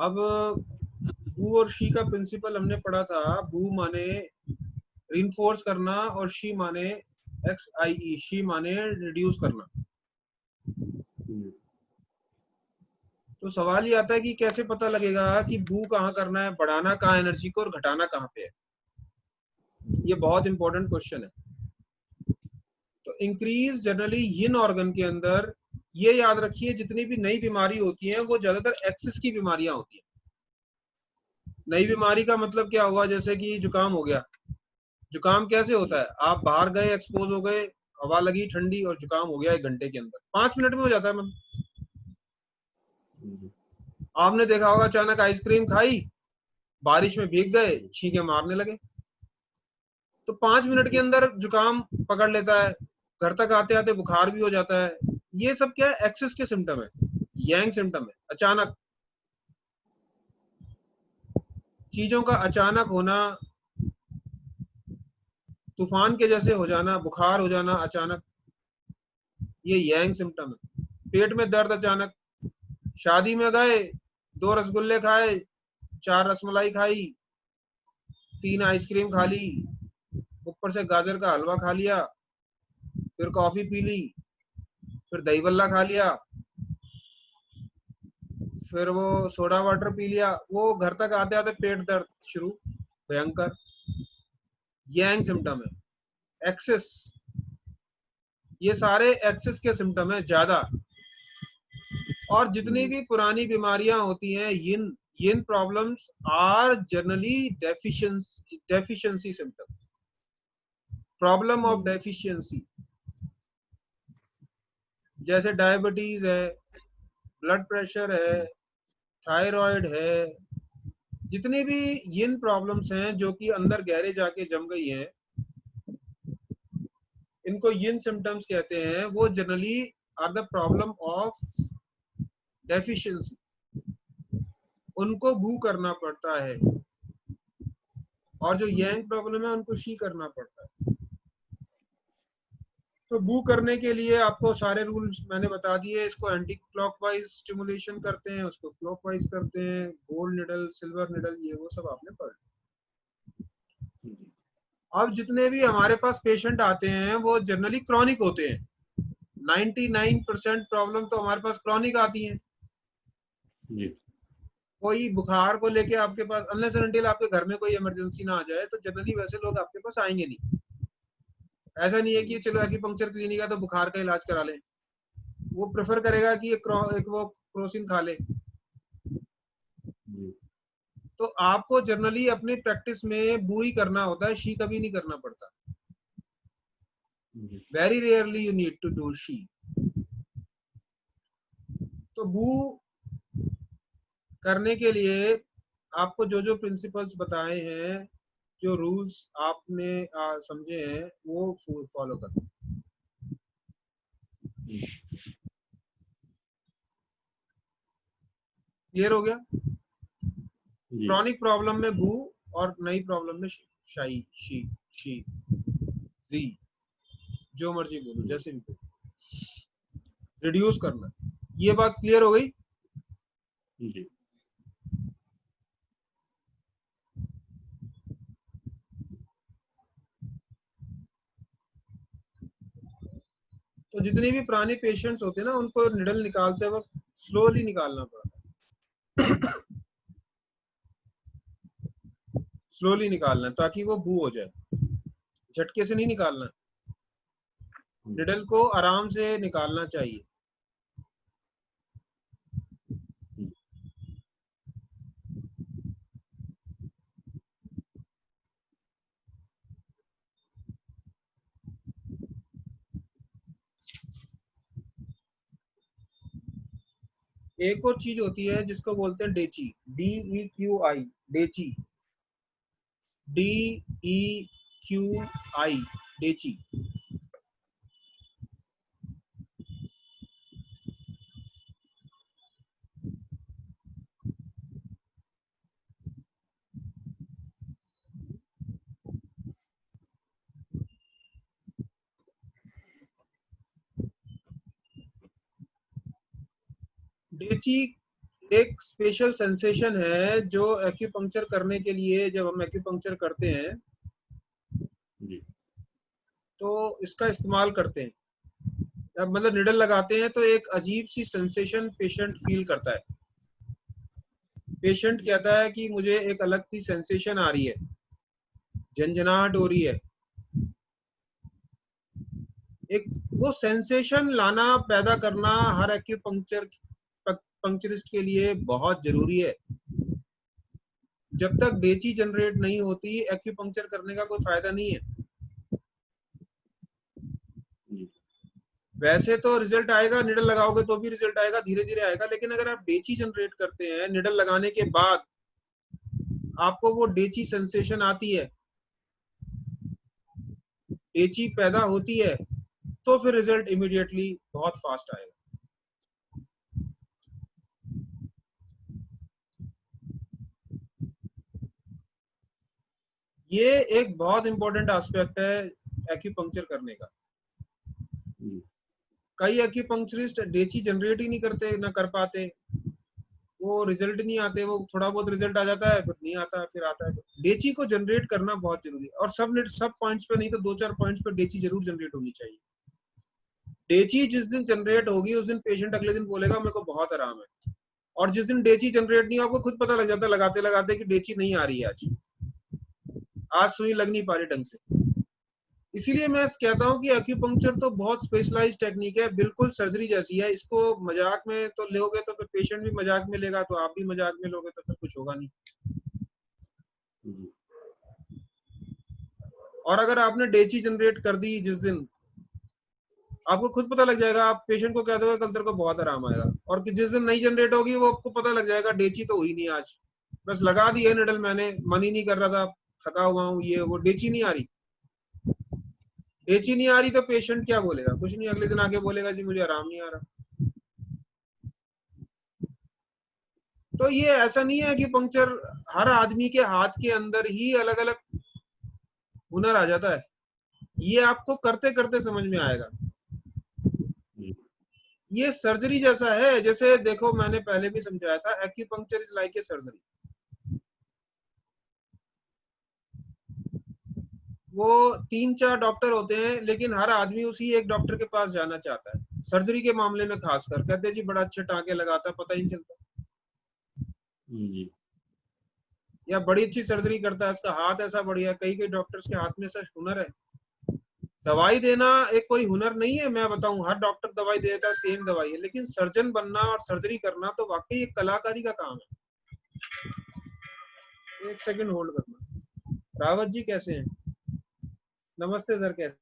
अब बू और शी का प्रिंसिपल हमने पढ़ा था। बू माने रिइंफोर्स करना और शी माने XIE, शी माने रिड्यूस करना। तो सवाल ये आता है कि कैसे पता लगेगा कि बू कहाँ करना है, बढ़ाना कहाँ एनर्जी को और घटाना कहाँ पे है। ये बहुत इंपॉर्टेंट क्वेश्चन है। तो इंक्रीज जनरली यिन ऑर्गन के अंदर, ये याद रखिए जितनी भी नई बीमारी होती है वो ज्यादातर एक्सिस की बीमारियां होती है। नई बीमारी का मतलब क्या हुआ, जैसे कि जुकाम हो गया। जुकाम कैसे होता है, आप बाहर गए, एक्सपोज हो गए, हवा लगी ठंडी और जुकाम हो गया 1 घंटे के अंदर, 5 मिनट में हो जाता है। मतलब आपने देखा होगा अचानक आइसक्रीम खाई, बारिश में भीग गए, छींके मारने लगे, तो 5 मिनट के अंदर जुकाम पकड़ लेता है, घर तक आते आते बुखार भी हो जाता है। ये सब क्या है, एक्सेस के सिम्टम है, यांग सिम्टम है। अचानक चीजों का अचानक होना, तूफान के जैसे हो जाना, बुखार हो जाना अचानक, ये यांग सिम्टम है। पेट में दर्द अचानक, शादी में गए, 2 रसगुल्ले खाए, 4 रसमलाई खाई, 3 आइसक्रीम खा ली, ऊपर से गाजर का हलवा खा लिया, फिर कॉफी पी ली, फिर दही बल्ला खा लिया, फिर वो सोडा वाटर पी लिया, वो घर तक आते आते पेट दर्द शुरू, भयंकर, यांग सिम्टम है। एक्सेस, ये सारे एक्सेस के सिम्टम है ज्यादा। और जितनी भी पुरानी बीमारियां होती हैं, यिन यिन problems are generally deficiency symptoms, problem of deficiency. जैसे डायबिटीज है, ब्लड प्रेशर है, थायराइड है, जितनी भी यिन प्रॉब्लम्स हैं जो कि अंदर गहरे जाके जम गई हैं, इनको यिन सिम्टम्स कहते हैं। वो generally are the problem of deficiency, उनको बू करना पड़ता है। और जो यांग प्रॉब्लम है उनको शी करना पड़ता है। तो बू करने के लिए आपको सारे रूल्स मैंने बता दिए। इसको एंटी क्लॉकवाइज स्टिमुलेशन करते हैं, उसको क्लॉकवाइज करते हैं, गोल्ड निडल, सिल्वर निडल, ये वो सब आपने पढ़। अब जितने भी हमारे पास पेशेंट आते हैं वो जनरली क्रॉनिक होते हैं। 99% प्रॉब्लम तो हमारे पास क्रॉनिक आती हैं। कोई बुखार को लेके आपके पास, अनलेस एंड अनटिल आपके घर में कोई इमरजेंसी ना आ जाए, तो जनरली वैसे लोग आपके पास आएंगे नहीं। ऐसा नहीं है कि चलो एक्यूपंक्चर क्लिनिक है तो बुखार का इलाज करा लें, वो प्रेफर करेगा कि एक वो क्रोसिन खा ले। तो आपको जनरली अपनी प्रैक्टिस में बू ही करना होता है, शी कभी नहीं करना पड़ता। Very rarely you need to do she. तो बू करने के लिए आपको जो जो प्रिंसिपल्स बताए हैं, जो रूल्स आपने समझे हैं, वो फॉलो करना। क्लियर हो गया? क्रॉनिक प्रॉब्लम में बू और नई प्रॉब्लम में शाई, शी, दी, जो मर्जी बोलो, जैसे भी बोलो, रिड्यूस करना। ये बात क्लियर हो गई? तो जितने भी पुराने पेशेंट्स होते हैं ना, उनको निडल निकालते वक्त स्लोली निकालना पड़ता है, स्लोली निकालना है ताकि वो बू हो जाए। झटके से नहीं निकालना, निडल को आराम से निकालना चाहिए। एक और चीज होती है जिसको बोलते हैं डेची, DEQI, डेची, DEQI, डेची। डेची एक स्पेशल सेंसेशन है जो एक्यूपंक्चर करने के लिए, जब हम एक्यूपंक्चर करते हैं तो इसका इस्तेमाल करते हैं। जब मतलब निडल लगाते हैं तो एक अजीब सी सेंसेशन पेशेंट फील करता है। पेशेंट कहता है कि मुझे एक अलग सी सेंसेशन आ रही है, झंझनाहट हो रही है। एक वो सेंसेशन लाना, पैदा करना हर पंक्चरिस्ट के लिए बहुत जरूरी है। जब तक डेची जनरेट नहीं होती, एक्यूपंक्चर करने का कोई फायदा नहीं है। वैसे तो रिजल्ट आएगा, निडल लगाओगे तो भी रिजल्ट आएगा, धीरे धीरे आएगा, लेकिन अगर आप डेची जनरेट करते हैं, निडल लगाने के बाद आपको वो डेची सेंसेशन आती है, डेची पैदा होती है, तो फिर रिजल्ट इमीडिएटली बहुत फास्ट आएगा। ये एक बहुत इंपॉर्टेंट एस्पेक्ट है एक्यूपंक्चर करने का। कई एक्यूपंक्चरिस्ट डेची जनरेट ही नहीं करते, ना कर पाते, वो रिजल्ट नहीं आते, वो थोड़ा बहुत रिजल्ट आ जाता है, फिर नहीं आता, फिर आता है। डेची को जनरेट करना बहुत जरूरी है, और सब पॉइंट्स पे नहीं तो 2-4 पॉइंट्स पे डेची जरूर जनरेट होनी चाहिए। डेची जिस दिन जनरेट होगी उस दिन पेशेंट अगले दिन बोलेगा मेरे को बहुत आराम है, और जिस दिन डेची जनरेट नहीं, आपको खुद पता लग जाता है लगाते लगाते कि डेची नहीं आ रही है, आज सुई लग नहीं पा रही ढंग से। इसीलिए मैं कहता हूँ कि एक्यूपंक्चर तो बहुत स्पेशलाइज्ड टेक्निक है, बिल्कुल सर्जरी जैसी है। इसको मजाक में तो लोगे तो फिर पेशेंट भी मजाक में लेगा, तो आप भी मजाक में लोगे तो फिर कुछ होगा नहीं। और अगर आपने डेची जनरेट कर दी जिस दिन, आपको खुद पता लग जाएगा, आप पेशेंट को कह दोगे कल तेरे को बहुत आराम आएगा, और कि जिस दिन नहीं जनरेट होगी वो आपको पता लग जाएगा डेची तो हुई नहीं आज, बस लगा दी है निडल मैंने, मन ही नहीं कर रहा था, थका हुआ हूँ, ये वो, डेची नहीं आ रही। डेची नहीं आ रही तो पेशेंट क्या बोलेगा? कुछ नहीं, अगले दिन आके बोलेगा जी मुझे आराम नहीं आ रहा। तो ये ऐसा नहीं है कि पंक्चर हर आदमी के हाथ के अंदर ही अलग अलग हुनर आ जाता है, ये आपको करते करते समझ में आएगा। ये सर्जरी जैसा है, जैसे देखो मैंने पहले भी समझाया था, acupuncture is like a surgery. वो 3-4 डॉक्टर होते हैं, लेकिन हर आदमी उसी एक डॉक्टर के पास जाना चाहता है, सर्जरी के मामले में खासकर। कहते हैं जी बड़ा अच्छे टांके लगाता, पता ही नहीं चलता, या बड़ी अच्छी सर्जरी करता है, इसका हाथ ऐसा बढ़िया। कई कई डॉक्टर्स के हाथ में ऐसा हुनर है। दवाई देना एक कोई हुनर नहीं है, मैं बताऊं, हर डॉक्टर दवाई देता है, सेम दवाई है, लेकिन सर्जन बनना और सर्जरी करना तो वाकई एक कलाकारी का काम है। एक सेकंड होल्ड करना। रावत जी कैसे हैं? नमस्ते सर, कैसे?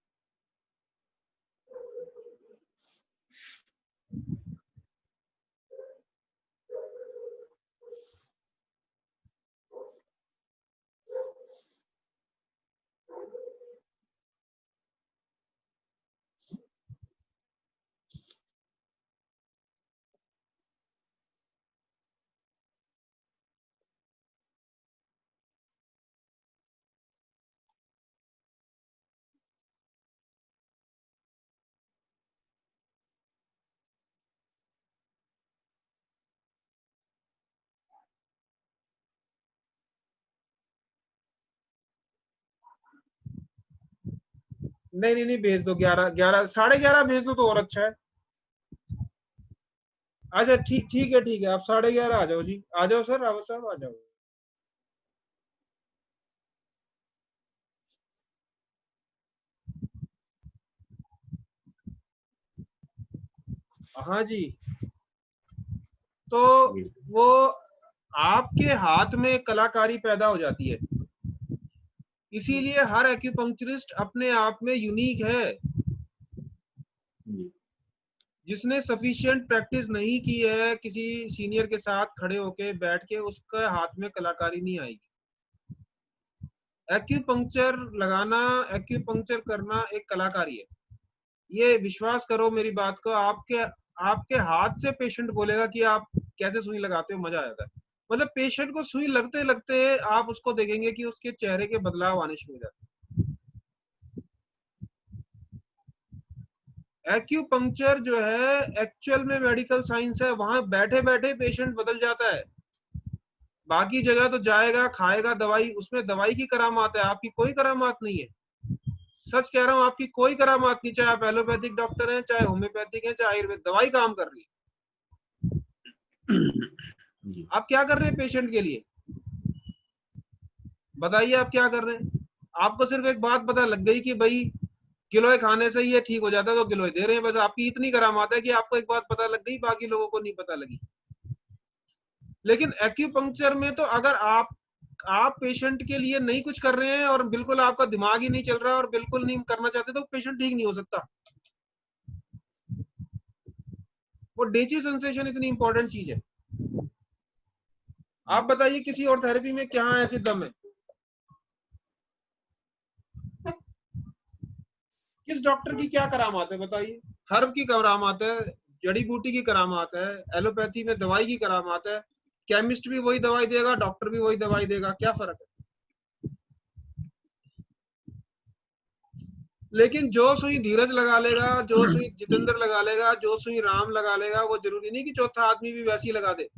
नहीं नहीं नहीं, भेज दो, 11 11:30 भेज दो तो और अच्छा है। अच्छा ठीक ठीक है, ठीक है, आप 11:30 आ जाओ जी, आ जाओ सर, रावत साहब आ जाओ। हाँ जी, तो वो आपके हाथ में कलाकारी पैदा हो जाती है, इसीलिए हर एक्यूपंक्चरिस्ट अपने आप में यूनिक है। जिसने सफिशिएंट प्रैक्टिस नहीं की है किसी सीनियर के साथ खड़े होके बैठ के, उसका हाथ में कलाकारी नहीं आएगी। एक्यूपंक्चर लगाना, एक्यूपंक्चर करना एक कलाकारी है, ये विश्वास करो मेरी बात को। आपके आपके हाथ से पेशेंट बोलेगा कि आप कैसे सुई लगाते हो, मजा आ जाता है। मतलब पेशेंट को सुई लगते लगते आप उसको देखेंगे कि उसके चेहरे के बदलाव आने शुरू हो जाते हैं। एक्यूपंक्चर जो है एक्चुअल में मेडिकल साइंस है, वहां बैठे बैठे पेशेंट बदल जाता है। बाकी जगह तो जाएगा खाएगा दवाई, उसमें दवाई की करामात है, आपकी कोई करामात नहीं है। सच कह रहा हूँ, आपकी कोई करामात नहीं, चाहे आप एलोपैथिक डॉक्टर हैं, चाहे होम्योपैथिक हैं, चाहे आयुर्वेद, दवाई काम कर रही है। आप क्या कर रहे हैं पेशेंट के लिए, बताइए आप क्या कर रहे हैं? आपको सिर्फ एक बात पता लग गई कि भाई गिलोय खाने से ये ठीक हो जाता है, तो गिलोय दे रहे हैं, बस आपकी इतनी करामात है कि आपको एक बात पता लग गई, बाकी लोगों को नहीं पता लगी। लेकिन एक्यूपंक्चर में तो अगर आप पेशेंट के लिए नहीं कुछ कर रहे हैं और बिल्कुल आपका दिमाग ही नहीं चल रहा और बिल्कुल नहीं करना चाहते, तो पेशेंट ठीक नहीं हो सकता। वो डेची सेंसेशन इतनी इंपॉर्टेंट चीज है। आप बताइए किसी और थेरेपी में क्या ऐसी दम है? किस डॉक्टर की क्या करामात है बताइए? हर्ब की करामात है, जड़ी बूटी की करामात है, एलोपैथी में दवाई की करामात है, केमिस्ट भी वही दवाई देगा, डॉक्टर भी वही दवाई देगा, क्या फर्क है? लेकिन जो सुई धीरज लगा लेगा, जो सुई जितेंद्र लगा लेगा, जो सुई राम लगा लेगा, वो जरूरी नहीं कि चौथा आदमी भी वैसी लगा दे।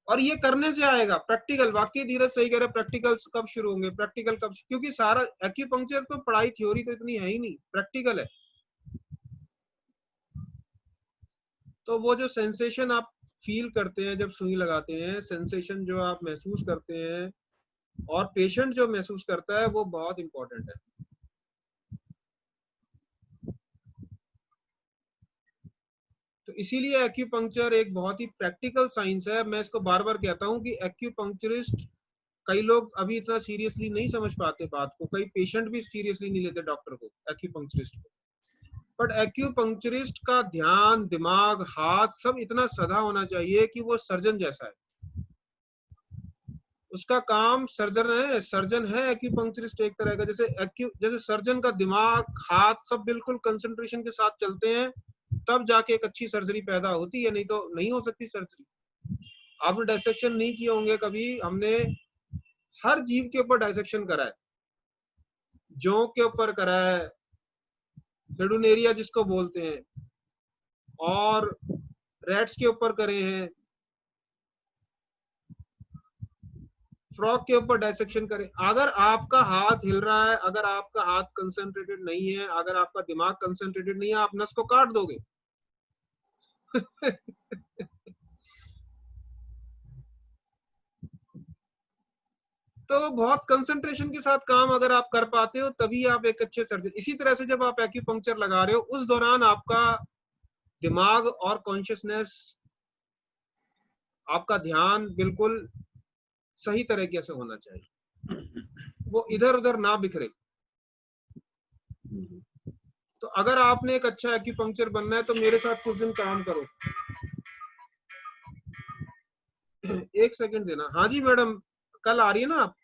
और ये करने से आएगा प्रैक्टिकल। वाकई धीरज सही कह रहे, प्रैक्टिकल कब शुरू होंगे, प्रैक्टिकल कब, क्योंकि सारा एक्यूपंक्चर तो पढ़ाई थ्योरी तो इतनी है ही नहीं, प्रैक्टिकल है। तो वो जो सेंसेशन आप फील करते हैं जब सुई लगाते हैं, सेंसेशन जो आप महसूस करते हैं और पेशेंट जो महसूस करता है, वो बहुत इंपॉर्टेंट है। तो इसीलिए एक्यूपंक्चर एक बहुत ही प्रैक्टिकल साइंस है। मैं इसको बार बार कहता हूँ कि एक्यूपंक्चरिस्ट, कई लोग अभी इतना सीरियसली नहीं समझ पाते बात को, कई पेशेंट भी सीरियसली नहीं लेते डॉक्टर को, एक्यूपंक्चरिस्ट को। बट एक्यूपंक्चरिस्ट का ध्यान, दिमाग, हाथ सब इतना सधा होना चाहिए कि वो सर्जन जैसा है। उसका काम सर्जन है, सर्जन है एक्यूपंक्चरिस्ट एक तरह का। जैसे सर्जन का दिमाग, हाथ सब बिल्कुल कंसंट्रेशन के साथ चलते हैं, तब जाके एक अच्छी सर्जरी पैदा होती है, नहीं तो नहीं हो सकती सर्जरी। आपने डायसेक्शन नहीं किए होंगे कभी, हमने हर जीव के ऊपर डायसेक्शन करा है, जोंक के ऊपर करा है, हेडुनेरिया जिसको बोलते हैं, और रैट्स के ऊपर करे हैं, फ्रॉग के ऊपर डायसेक्शन करें। अगर आपका हाथ हिल रहा है, अगर आपका हाथ कंसंट्रेटेड नहीं है, अगर आपका दिमाग कंसंट्रेटेड नहीं है, आप नस को काट दोगे। तो बहुत कंसंट्रेशन के साथ काम अगर आप कर पाते हो, तभी आप एक अच्छे सर्जन। इसी तरह से जब आप एक्यूपंक्चर लगा रहे हो, उस दौरान आपका दिमाग और कॉन्शियसनेस, आपका ध्यान बिल्कुल सही तरीके से होना चाहिए, वो इधर उधर ना बिखरे। तो अगर आपने एक अच्छा एक्यूपंक्चर बनना है, तो मेरे साथ कुछ दिन काम करो। एक सेकंड देना। हाँ जी मैडम, कल आ रही है ना आप?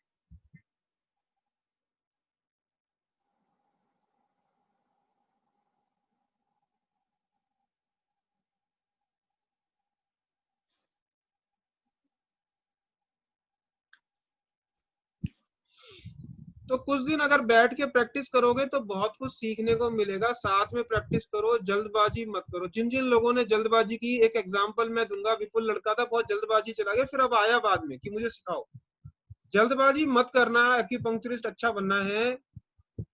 तो कुछ दिन अगर बैठ के प्रैक्टिस करोगे तो बहुत कुछ सीखने को मिलेगा। साथ में प्रैक्टिस करो, जल्दबाजी मत करो। जिन जिन लोगों ने जल्दबाजी की, एक एग्जांपल मैं दूंगा, विपुल लड़का था, बहुत जल्दबाजी चला गया, फिर अब आया बाद में कि मुझे सिखाओ। जल्दबाजी मत करना। एक्यूपंक्चरिस्ट अच्छा बनना है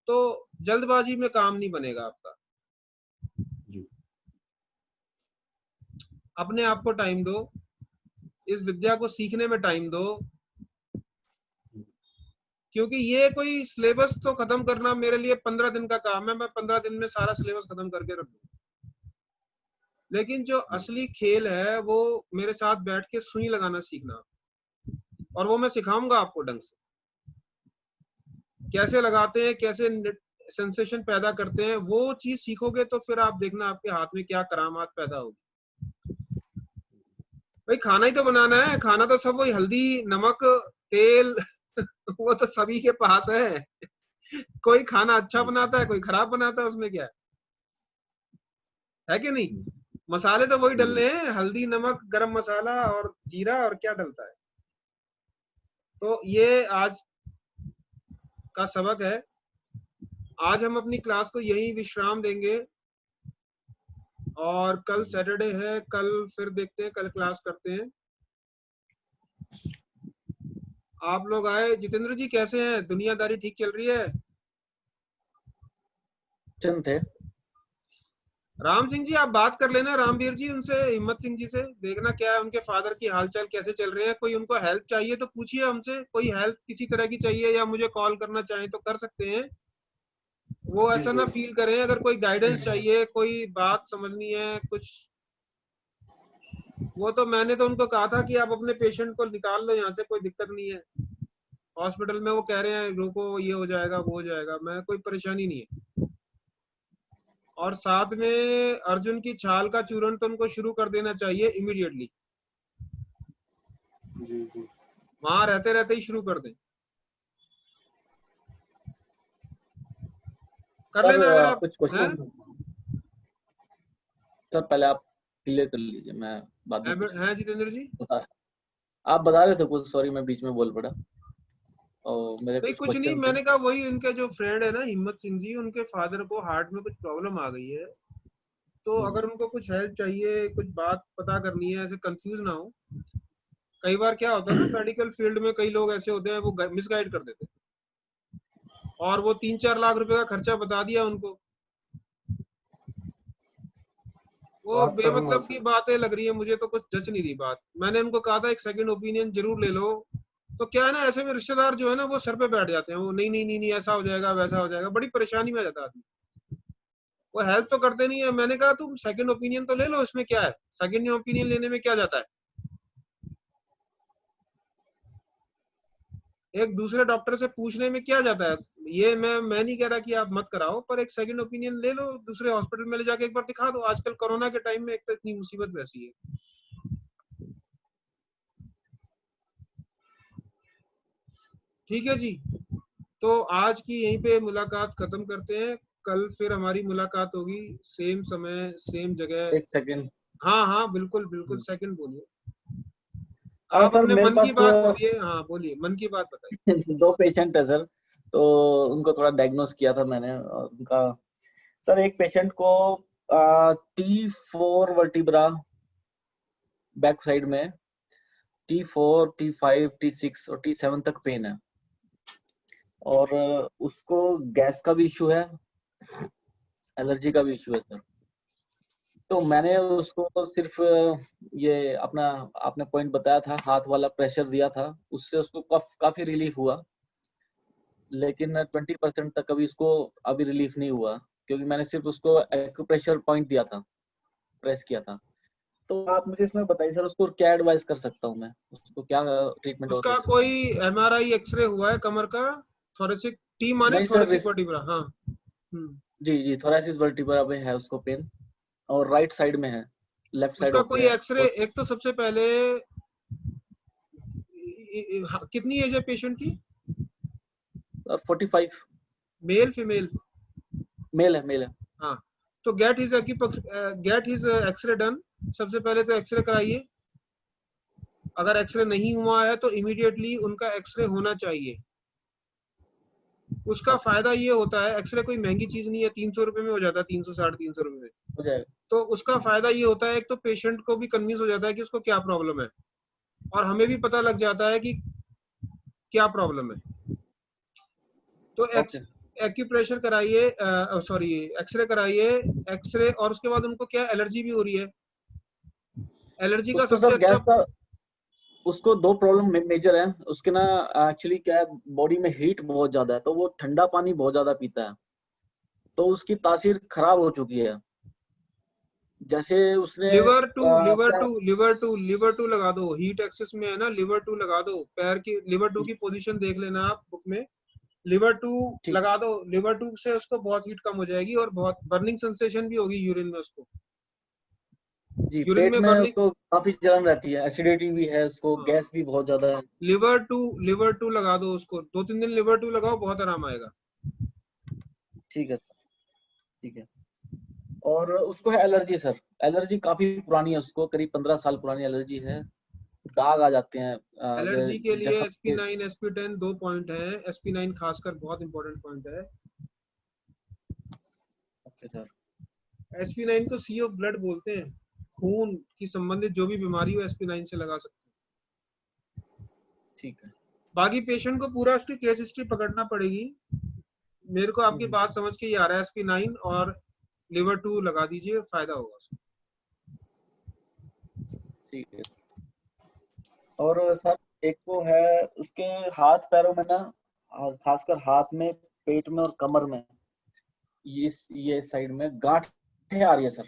तो जल्दबाजी में काम नहीं बनेगा आपका। अपने आप को टाइम दो, इस विद्या को सीखने में टाइम दो, क्योंकि ये कोई सिलेबस तो खत्म करना मेरे लिए 15 दिन का काम है, मैं 15 दिन में सारा सिलेबस खत्म करके रख दूं। लेकिन जो असली खेल है वो मेरे साथ बैठ के सुई लगाना सीखना, और वो मैं सिखाऊंगा आपको ढंग से, कैसे लगाते हैं, कैसे सेंसेशन पैदा करते हैं। वो चीज सीखोगे तो फिर आप देखना आपके हाथ में क्या करामात पैदा होगी। भाई खाना ही तो बनाना है, खाना तो सब वही हल्दी नमक तेल वो तो सभी के पास है। कोई खाना अच्छा बनाता है, कोई खराब बनाता है, उसमें क्या है कि नहीं? मसाले तो वही डलने हैं, हल्दी नमक गरम मसाला और जीरा, और क्या डलता है। तो ये आज का सबक है। आज हम अपनी क्लास को यही विश्राम देंगे और कल सैटरडे है, कल फिर देखते हैं, कल क्लास करते हैं। आप लोग आए। जितेंद्र जी कैसे हैं? दुनियादारी ठीक चल रही है? थे राम सिंह जी आप बात कर लेना, रामवीर जी उनसे, हिम्मत सिंह जी से, देखना क्या है उनके फादर की हालचाल कैसे चल रहे हैं। कोई उनको हेल्प चाहिए तो पूछिए हमसे, कोई हेल्प किसी तरह की चाहिए या मुझे कॉल करना चाहें तो कर सकते हैं। वो ऐसा ना फील करें। अगर कोई गाइडेंस चाहिए, कोई बात समझनी है कुछ, वो तो मैंने तो उनको कहा था कि आप अपने पेशेंट को निकाल लो यहाँ से, कोई दिक्कत नहीं है। हॉस्पिटल में वो कह रहे हैं रुको ये हो जाएगा वो हो जाएगा, मैं कोई परेशानी नहीं है। और साथ में अर्जुन की छाल का चूर्ण तो उनको शुरू कर देना चाहिए इमीडिएटली। जी वहां रहते रहते ही शुरू कर दें, कर सर। लेना अगर आप कुछ हैं। क्वेश्चन सर, पहले आप क्लियर कर लीजिए, मैं बाद में पूछूंगा। हैं जितेंद्र जी? आप बता रहे थे कुछ, सॉरी मैं बीच में बोल पड़ा, और मेरे नहीं कुछ कुछ नहीं, क्वेश्चन थे। मैंने कहा वही उनके जो फ्रेंड है ना हिम्मत सिंह जी, उनके फादर को हार्ट में कुछ प्रॉब्लम आ गई है, तो अगर उनको कुछ हेल्प चाहिए, कुछ बात पता करनी है, ऐसे कंफ्यूज ना हो। कई बार क्या होता है ना मेडिकल फील्ड में, कई लोग ऐसे होते हैं वो मिसगाइड कर देते हैं और वो 3-4 लाख रुपए का खर्चा बता दिया उनको, वो बात करूंगा बेमतलब की सर। बातें लग रही है मुझे, तो कुछ जच नहीं रही बात। मैंने उनको कहा था एक सेकंड ओपिनियन जरूर ले लो। तो क्या है ना, ऐसे में रिश्तेदार जो है ना वो सर पे बैठ जाते हैं, वो नहीं नहीं नहीं नहीं ऐसा हो जाएगा वैसा हो जाएगा, बड़ी परेशानी में आ जाता है आदमी। वो हेल्प तो करते नहीं है। मैंने कहा तुम सेकंड ओपिनियन तो ले लो, इसमें क्या है, सेकंड ओपिनियन लेने में क्या जाता है। एक दूसरे डॉक्टर से पूछने में क्या जाता है। ये मैं नहीं कह रहा कि आप मत कराओ, पर एक सेकंड ओपिनियन ले लो, दूसरे हॉस्पिटल में ले जाके एक बार दिखा दो। आजकल कोरोना के टाइम में एक तो इतनी मुसीबत वैसी है। ठीक है जी, तो आज की यहीं पे मुलाकात खत्म करते हैं। कल फिर हमारी मुलाकात होगी, सेम समय सेम जगह। एक सेकंड। हाँ हाँ बिल्कुल बिल्कुल, सेकंड बोलिए। हाँ आप सर, अपने मेरे मन की पास बात बोलिए। हाँ बोलिए, मन की बात बताइए। दो पेशेंट है सर, तो उनको थोड़ा डायग्नोस किया था मैंने, और उनका सर, एक पेशेंट को T4 वर्टिब्रा बैक साइड में, T4, T5, T6 और T7 तक पेन है, और उसको गैस का भी इशू है, एलर्जी का भी इशू है सर। तो मैंने उसको सिर्फ ये अपना, आपने पॉइंट बताया था, हाथ वाला प्रेशर दिया था, उससे उसको काफी रिलीफ हुआ, लेकिन 20% तक अभी उसको अभी रिलीफ नहीं हुआ, क्योंकि मैंने सिर्फ उसको एक्यूप्रेशर पॉइंट दिया था, प्रेस किया था। तो आप मुझे इसमें बताइए सर, उसको क्या एडवाइस कर सकता हूँ मैं, उसको क्या ट्रीटमेंट और दे उसका सकता कोई हूँ? एमआरआई एक्सरे हुआ है कमर का? थोरेसिक, टी माने नहीं सर, थोरेसिक वर्टिब्रा। हाँ। जी थोरेसिस वर्टिब्रा में है उसको पेन, और राइट साइड में है, लेफ्ट साइड उसका हो कोई गया है एक्सरे, एक तो सबसे पहले कितनी एज है पेशेंट की? और 45। Male female? मेल है, मेल है। हाँ, तो गेट हिज एक्सरे डन। सबसे पहले तो एक्सरे कराइए। अगर एक्सरे नहीं हुआ है तो इमीडिएटली उनका एक्सरे होना चाहिए। उसका ओके, फायदा ये होता है, एक्सरे कोई महंगी चीज नहीं है, 300 रुपए में हो जाता है, 300 350 रुपए में। हो जाएगा। तो उसका फायदा ये होता है, एक तो पेशेंट को भी कन्विंस हो जाता है कि उसको क्या प्रॉब्लम है, और हमें भी पता लग जाता है कि क्या प्रॉब्लम है। तो ओके, एक्यूप्रेशर कराइए, सॉरी एक्सरे कराइए। एक्सरे, और उसके बाद उनको क्या एलर्जी भी हो रही है। एलर्जी का उसको सबसे सर अच्छा, गैस का, उसको दो प्रॉब्लम मेजर है उसके ना। एक्चुअली क्या है, बॉडी में हीट बहुत ज्यादा है, तो वो ठंडा पानी बहुत ज्यादा पीता है, तो उसकी तासीर खराब हो चुकी है। जैसे उसने लिवर टू लिवर क्या, to liver to liver to लगा दो। हीट एक्सेस में है ना, लिवर टू लगा दो। पैर की लिवर टू की पोजीशन देख लेना आप बुक में, लिवर टू ठीक, लगा दो। लिवर टू से उसको बहुत हीट कम हो जाएगी और बहुत बर्निंग सेंसेशन भी होगी यूरिन में उसको। जी यूरिन पेट में में बर्निंग। उसको काफी जलन रहती है, एसिडिटी भी है उसको, हाँ, गैस भी बहुत ज्यादा है। लिवर टू लगा दो उसको, 2-3 दिन लिवर टू लगाओ, बहुत आराम आएगा। ठीक है, ठीक है। और उसको है एलर्जी सर, एलर्जी काफी पुरानी है, उसको करीब 15 साल पुरानी एलर्जी है, दाग आ जाते हैं, एलर्जी के लिए जख्म के। SP9 SP10 दो पॉइंट है। SP9 खासकर बहुत इंपॉर्टेंट पॉइंट है। Okay sir. SP9 को सी ऑफ ब्लड बोलते हैं, खून की संबंधित जो भी बीमारी हो SP9 से लगा सकते हैं। ठीक है। बाकी पेशेंट को पूरा उसकी केस हिस्ट्री पकड़ना पड़ेगी। मेरे को आपकी बात समझ के ही आ रहा है SP9 और लिवर 2 लगा दीजिए, फायदा होगा उसको। ठीक है। और सर एक तो है उसके हाथ पैरों में ना, खासकर हाथ में, पेट में और कमर में, ये साइड में गांठें आ रही है सर,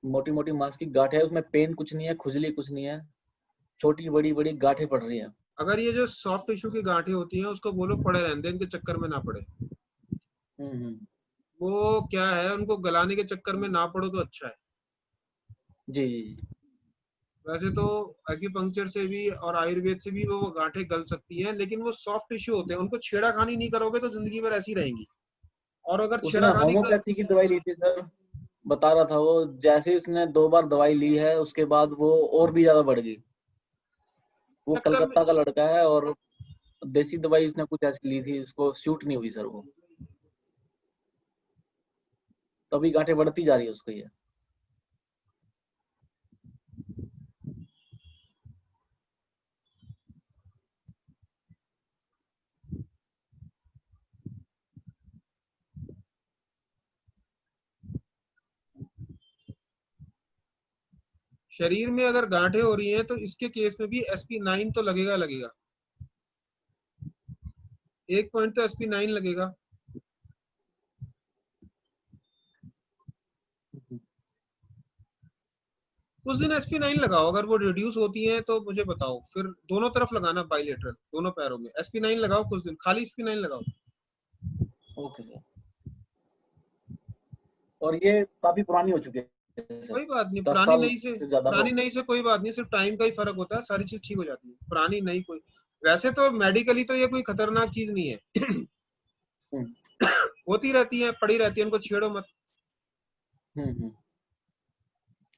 मोटी मोटी मांस की गांठें है, उसमें पेन कुछ नहीं है, खुजली कुछ नहीं है, छोटी बड़ी बड़ी गांठें पड़ रही है। अगर ये जो सॉफ्ट टिश्यू की गांठें होती हैं उसको बोलो पड़े रहने दें, इनके चक्कर में ना पड़े। हम्म। वो क्या है, उनको गलाने के चक्कर में ना पड़ो तो अच्छा है। जी जी जी। वैसे तो एक्यूपंक्चर से भी और आयुर्वेद से भी वो गांठें गल सकती हैं, लेकिन वो सॉफ्ट टिश्यू होते हैं, उनको छेड़ाखानी नहीं करोगे तो जिंदगी भर ऐसी रहेंगी। और अगर उसने छेड़ाखानी कर होम्योपैथी की दवाई ली थी सर, बता रहा था वो, जैसे ही उसने 2 बार दवाई ली है उसके बाद वो और भी ज्यादा बढ़ गई। वो चक्कर में, कलकत्ता का लड़का है और देसी दवाई उसने कुछ ऐसी ली थी, उसको सूट नहीं हुई सर वो, तभी गांठें बढ़ती जा रही है उसको ये। शरीर में अगर गांठें हो रही हैं तो इसके केस में भी SP9 तो लगेगा लगेगा, एक पॉइंट तो SP9 लगेगा। कुछ दिन SP9 लगाओ, अगर वो रिड्यूस होती हैं तो मुझे बताओ, फिर दोनों तरफ लगाना, बाइलेटरल दोनों पैरों में SP9 लगाओ, कुछ दिन खाली SP9 लगाओ। Okay sir. और ये काफी पुरानी हो चुकी है सर, कोई बात नहीं, 10 साल से ज्यादा हो पुरानी गए। नई से कोई बात नहीं, सिर्फ टाइम का ही फर्क होता है, सारी चीज ठीक हो जाती है, पुरानी नई कोई। वैसे तो मेडिकली तो ये कोई खतरनाक चीज नहीं है। हम्म होती रहती है, पड़ी रहती है, उनको छेड़ो मत। हम्म।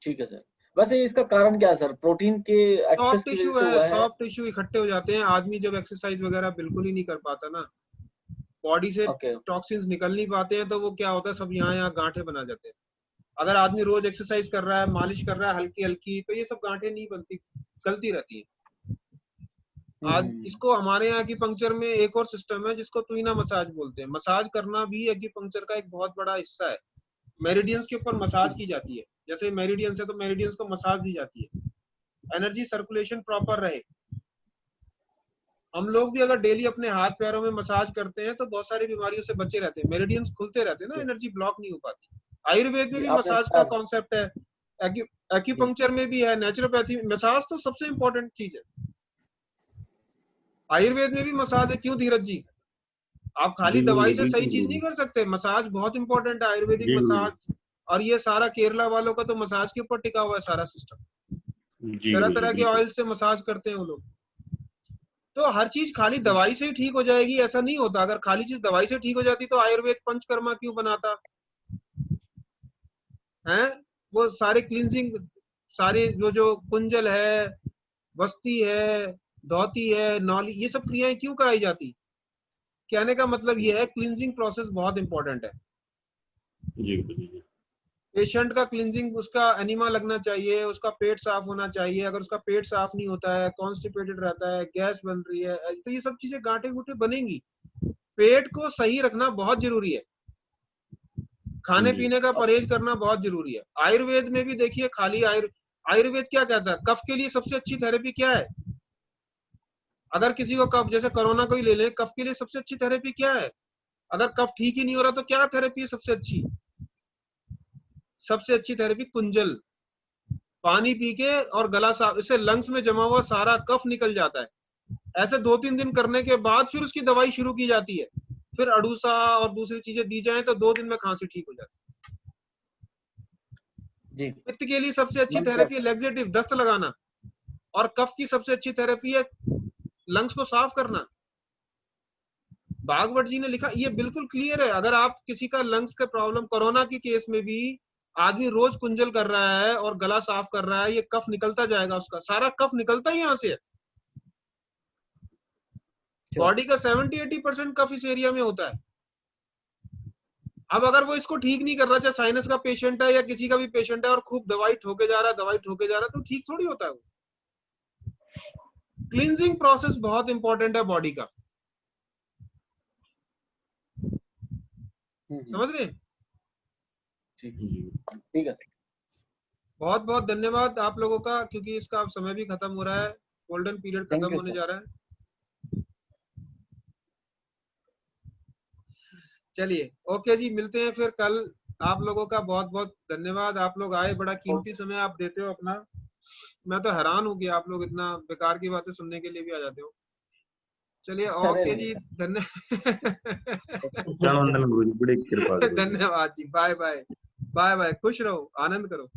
ठीक है सर। वैसे इसका कारण क्या है सर, प्रोटीन के एक्सेस सॉफ्ट की वजह टिश्यू से है, हुआ है? सॉफ्ट टिश्यू इकट्ठे हो जाते हैं, आदमी जब एक्सरसाइज वगैरह बिल्कुल ही नहीं कर पाता ना, बॉडी से ओके। टॉक्सिन्स निकल नहीं पाते हैं, तो वो क्या होता है, सब यहाँ यहाँ गांठें बना जाते हैं। अगर आदमी रोज एक्सरसाइज कर रहा है, मालिश कर रहा है हल्की हल्की, तो ये सब गांठें नहीं बनती, गलती रहती है। आज हम्म। इसको हमारे यहाँ की पंक्चर में एक और सिस्टम है जिसको तुइना मसाज बोलते हैं। मसाज करना भी एक्यूपंक्चर का एक बहुत बड़ा हिस्सा है। मेरिडियंस के ऊपर मसाज की जाती है, जैसे मेरिडियंस है तो मेरिडियंस को मसाज दी जाती है, एनर्जी सर्कुलेशन प्रॉपर रहे। हम लोग भी अगर डेली अपने हाथ पैरों में मसाज करते हैं तो बहुत सारी बीमारियों से बचे रहते हैं, मेरिडियंस खुलते रहते हैं ना, जी एनर्जी ब्लॉक नहीं हो पाती। आयुर्वेद में जी, भी आपने मसाज का बताया। कॉन्सेप्ट है, जी एक्यूपंक्चर में भी है, नेचुरोपैथी में मसाज तो सबसे इंपॉर्टेंट चीज है। आयुर्वेद में भी मसाज है, क्यों धीरज जी? आप खाली जी गुरु दवाई जी, से सही बिल्कुल चीज गुरु नहीं जी। कर सकते, मसाज बहुत इंपॉर्टेंट है, आयुर्वेदिक जी गुरु जी। मसाज। और ये सारा केरला वालों का तो मसाज के ऊपर टिका हुआ है सारा सिस्टम, जी तरह गुरु जी, तरह के बिल्कुल। ऑयल से मसाज करते हैं वो लोग। तो हर चीज खाली जी दवाई से ही ठीक हो जाएगी ऐसा नहीं होता। अगर खाली चीज दवाई से ठीक हो जाती तो आयुर्वेद पंचकर्मा क्यों बनाता है? वो सारे क्लींजिंग, सारे जो जो कुंजल है, वस्ती है, धौती है, नौली, ये सब क्रियाएं क्यों कराई जाती? कहने का मतलब ये है, क्लींजिंग प्रोसेस बहुत इंपॉर्टेंट है। जी गुरु जी। पेशेंट का क्लींजिंग, उसका एनिमा लगना चाहिए, उसका पेट साफ होना चाहिए। अगर उसका पेट साफ नहीं होता है, कॉन्स्टिपेटेड रहता है, गैस बन रही है, तो ये सब चीजें गांठे गुठे बनेंगी। पेट को सही रखना बहुत जरूरी है, खाने जी पीने का परहेज करना बहुत जरूरी है। आयुर्वेद में भी देखिए, खाली आयुर्वेद क्या कहता है, कफ के लिए सबसे अच्छी थेरेपी क्या है? अगर किसी को कफ, जैसे कोरोना को ही ले ले, कफ के लिए सबसे अच्छी थेरेपी क्या है? अगर कफ ठीक ही नहीं हो रहा तो क्या थेरेपी है सबसे अच्छी? सबसे अच्छी थेरेपी कुंजल, पानी पी के और गला साफ, इससे लंग्स में जमा हुआ सारा कफ निकल जाता है। ऐसे 2-3 दिन करने के बाद फिर उसकी दवाई शुरू की जाती है, फिर अड़ूसा और दूसरी चीजें दी जाए तो 2 दिन में खांसी ठीक हो जाती जी। है। पित्त के लिए सबसे अच्छी लंग्स थेरेपी है लैक्सेटिव, दस्त लगाना। और कफ की सबसे अच्छी थेरेपी है लंग्स को साफ करना। भागवत जी ने लिखा, ये बिल्कुल क्लियर है। अगर आप किसी का लंग्स का प्रॉब्लम, कोरोना की केस में भी आदमी रोज कुंजल कर रहा है और गला साफ कर रहा है, ये कफ निकलता जाएगा, उसका सारा कफ निकलता ही यहाँ से है। बॉडी का 70-80% कफ इस एरिया में होता है। अब अगर वो इसको ठीक नहीं कर रहा, चाहे साइनस का पेशेंट है या किसी का भी पेशेंट है, और खूब दवाई ठोके जा रहा है, दवाई ठोके जा रहा है, तो ठीक थोड़ी होता है वो। क्लींजिंग प्रोसेस बहुत इंपॉर्टेंट है बॉडी का, समझ रहे हैं? ठीक है। बहुत बहुत धन्यवाद आप लोगों का, क्योंकि इसका अब समय भी खत्म हो रहा है, गोल्डन पीरियड Thank खत्म you, होने sir. जा रहा है। चलिए ओके जी, मिलते हैं फिर कल। आप लोगों का बहुत बहुत धन्यवाद, आप लोग आए, बड़ा कीमती समय आप देते हो अपना। मैं तो हैरान हूँ कि आप लोग इतना बेकार की बातें सुनने के लिए भी आ जाते हो। चलिए अरे ओके नहीं जी, sir. गुरुजी, बड़ी कृपा गुरुजी। धन्यवाद जी, बाय बाय, बाय बाय, खुश रहो, आनंद करो।